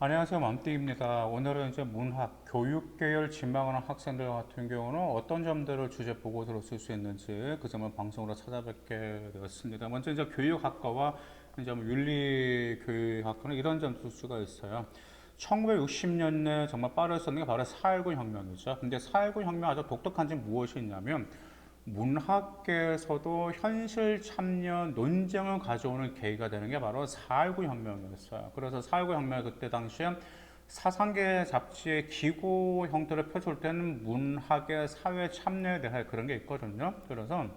안녕하세요, 맘띠입니다. 오늘은 이제 문학, 교육 계열 진학하는 학생들 같은 경우는 어떤 점들을 주제 보고서로 쓸 수 있는지 그 점을 방송으로 찾아뵙게 되었습니다. 먼저 이제 교육학과와 이제 윤리교육학과는 이런 점 쓸 수가 있어요. 1960년대 정말 빠르셨던 게 바로 4.19 혁명이죠. 근데 4.19 혁명 아주 독특한 점 무엇이 있냐면 문학계에서도 현실 참여 논쟁을 가져오는 계기가 되는 게 바로 4.19 혁명이었어요. 그래서 4.19 혁명 그때 당시에 사상계 잡지의 기고 형태를 펼칠 때는 문학의 사회 참여에 대해 그런 게 있거든요. 그래서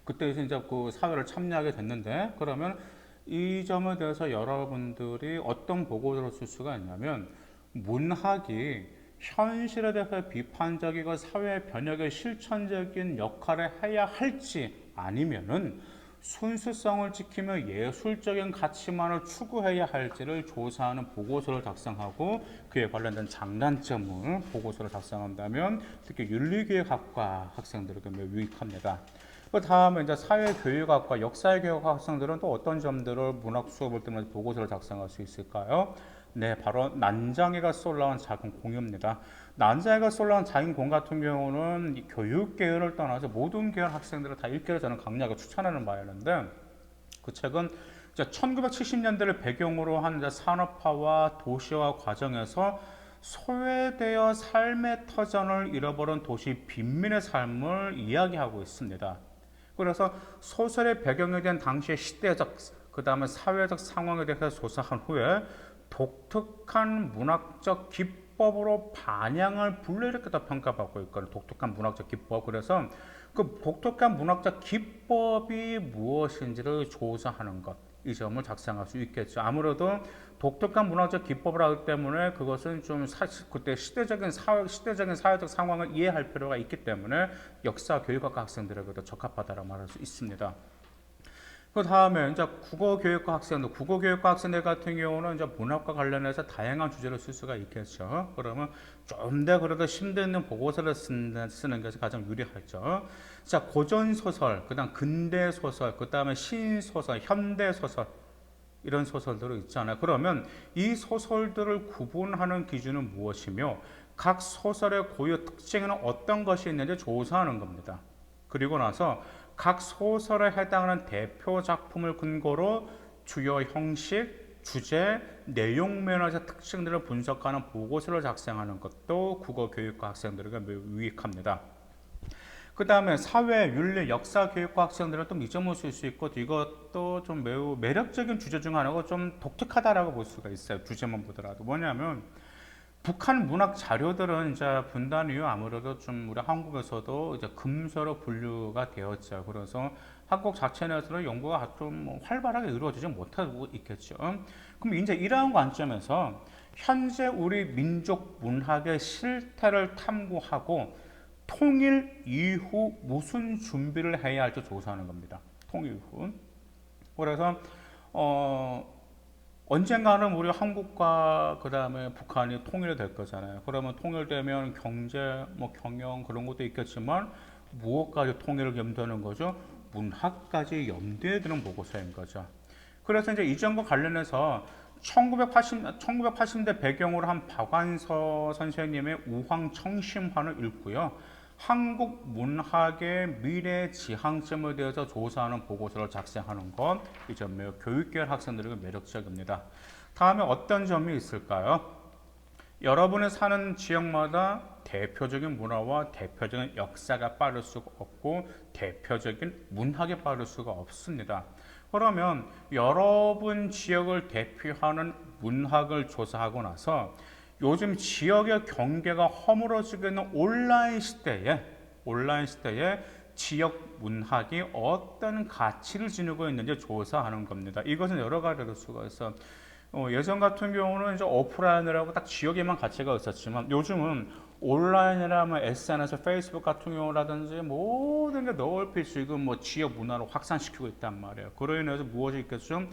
그때 이제 그 사회를 참여하게 됐는데 그러면 이 점에 대해서 여러분들이 어떤 보고서를 쓸 수가 있냐면 문학이 현실에 대해서 비판적이고 사회 변혁의 실천적인 역할을 해야 할지 아니면은 순수성을 지키며 예술적인 가치만을 추구해야 할지를 조사하는 보고서를 작성하고 그에 관련된 장단점을 보고서를 작성한다면 특히 윤리교육학과 학생들에게 매우 유익합니다. 그 다음에 이제 사회교육학과, 역사교육학 학생들은 또 어떤 점들을 문학 수업을 들으면서 보고서를 작성할 수 있을까요? 네, 바로 난장이가 쏠라온 작은 공유입니다. 난장이가 쏠라온 작은 공 같은 경우는 이 교육 계열을 떠나서 모든 계열 학생들을 다 읽기를 저는 강력하게 추천하는 바였는데 그 책은 1970년대를 배경으로 한 산업화와 도시화 과정에서 소외되어 삶의 터전을 잃어버린 도시 빈민의 삶을 이야기하고 있습니다. 그래서 소설의 배경에 대한 당시의 시대적 그 다음에 사회적 상황에 대해서 조사한 후에 독특한 문학적 기법으로 반향을 불러일으켰다 평가받고 있거든요. 독특한 문학적 기법. 그래서 그 독특한 문학적 기법이 무엇인지를 조사하는 것. 이 점을 작성할 수 있겠죠. 아무래도 독특한 문학적 기법을 하기 때문에 그것은 좀 사실 그때 시대적인 사회적 상황을 이해할 필요가 있기 때문에 역사 교육학과 학생들에게도 적합하다고 말할 수 있습니다. 그 다음에 이제 국어교육과 학생들 같은 경우는 이제 문학과 관련해서 다양한 주제를 쓸 수가 있겠죠. 그러면 좀 더 그래도 심도 있는 보고서를 쓰는 것이 가장 유리하죠. 자, 고전소설, 그 다음 근대소설, 그 다음에 신소설, 현대소설, 이런 소설들이 있잖아요. 그러면 이 소설들을 구분하는 기준은 무엇이며 각 소설의 고유 특징에는 어떤 것이 있는지 조사하는 겁니다. 그리고 나서 각 소설에 해당하는 대표 작품을 근거로 주요 형식, 주제, 내용 면에서 특징들을 분석하는 보고서를 작성하는 것도 국어교육과 학생들에게 매우 유익합니다. 그 다음에 사회, 윤리, 역사 교육과 학생들은 또 이점을 쓸 수 있고 이것도 좀 매우 매력적인 주제 중 하나고 좀 독특하다라고 볼 수가 있어요. 주제만 보더라도 뭐냐면 북한 문학 자료들은 이제 분단 이후 아무래도 좀 우리 한국에서도 이제 금서로 분류가 되었죠. 그래서 한국 자체 내에서는 연구가 좀 활발하게 이루어지지 못하고 있겠죠. 그럼 이제 이러한 관점에서 현재 우리 민족 문학의 실태를 탐구하고 통일 이후 무슨 준비를 해야 할지 조사하는 겁니다. 통일 후. 그래서 언젠가는 우리 한국과 그 다음에 북한이 통일될 거잖아요. 그러면 통일되면 경제, 뭐 경영 그런 것도 있겠지만 무엇까지 통일을 염두하는 거죠? 문학까지 염두에 두는 보고서인 거죠. 그래서 이제 이점과 관련해서 1980대 배경으로 한 박완서 선생님의 우황청심환을 읽고요. 한국 문학의 미래 지향점에 대해서 조사하는 보고서를 작성하는 것, 이 점 매우 교육계열 학생들에게 매력적입니다. 다음에 어떤 점이 있을까요? 여러분이 사는 지역마다 대표적인 문화와 대표적인 역사가 빠를 수가 없고 대표적인 문학이 빠를 수가 없습니다. 그러면 여러분 지역을 대표하는 문학을 조사하고 나서 요즘 지역의 경계가 허물어지고 있는 온라인 시대에 지역 문학이 어떤 가치를 지니고 있는지 조사하는 겁니다. 이것은 여러 가지로 될 수가 있어. 예전 같은 경우는 이제 오프라인이라고 딱 지역에만 가치가 있었지만 요즘은 온라인이라면 SNS, 페이스북 같은 경우라든지 모든 게 넓히 지금 뭐 지역 문화를 확산시키고 있단 말이에요. 그로 인해서 무엇이 있겠죠?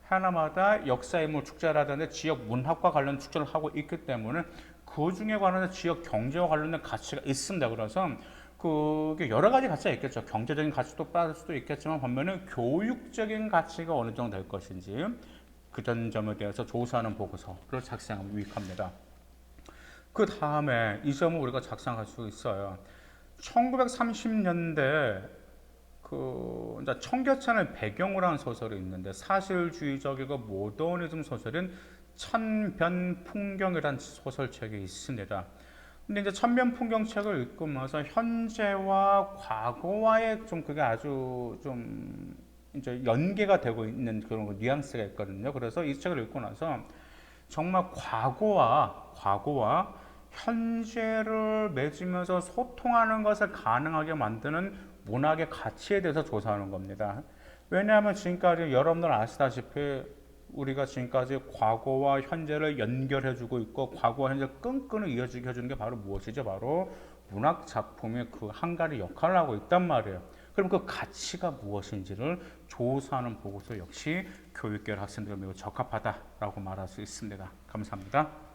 하나마다 역사인물 축제라든지 지역 문학과 관련 축제를 하고 있기 때문에 그 중에 관련된 지역 경제와 관련된 가치가 있습니다. 그래서 그게 여러 가지 가치가 있겠죠. 경제적인 가치도 빠질 수도 있겠지만 반면에 교육적인 가치가 어느 정도 될 것인지 그런 점에 대해서 조사하는 보고서를 작성하면 유익합니다. 그 다음에 이 점을 우리가 작성할 수 있어요. 1930년대 그 이제 청계천을 배경으로 한 소설이 있는데 사실주의적이고 모더니즘 소설인 천변풍경이라는 소설책이 있습니다. 근데 이제 천변풍경책을 읽으면서 현재와 과거와의 좀 그게 아주 좀 이제 연계가 되고 있는 그런 뉘앙스가 있거든요. 그래서 이 책을 읽고 나서 정말 과거와 현재를 맺으면서 소통하는 것을 가능하게 만드는 문학의 가치에 대해서 조사하는 겁니다. 왜냐하면 지금까지 여러분들 아시다시피 우리가 지금까지 과거와 현재를 연결해주고 있고 과거와 현재 끈끈이 이어지게 해주는 게 바로 무엇이죠? 바로 문학 작품의 그 한 가지 역할을 하고 있단 말이에요. 그럼 그 가치가 무엇인지를 조사하는 보고서 역시 교육계열 학생들에게 매우 적합하다라고 말할 수 있습니다. 감사합니다.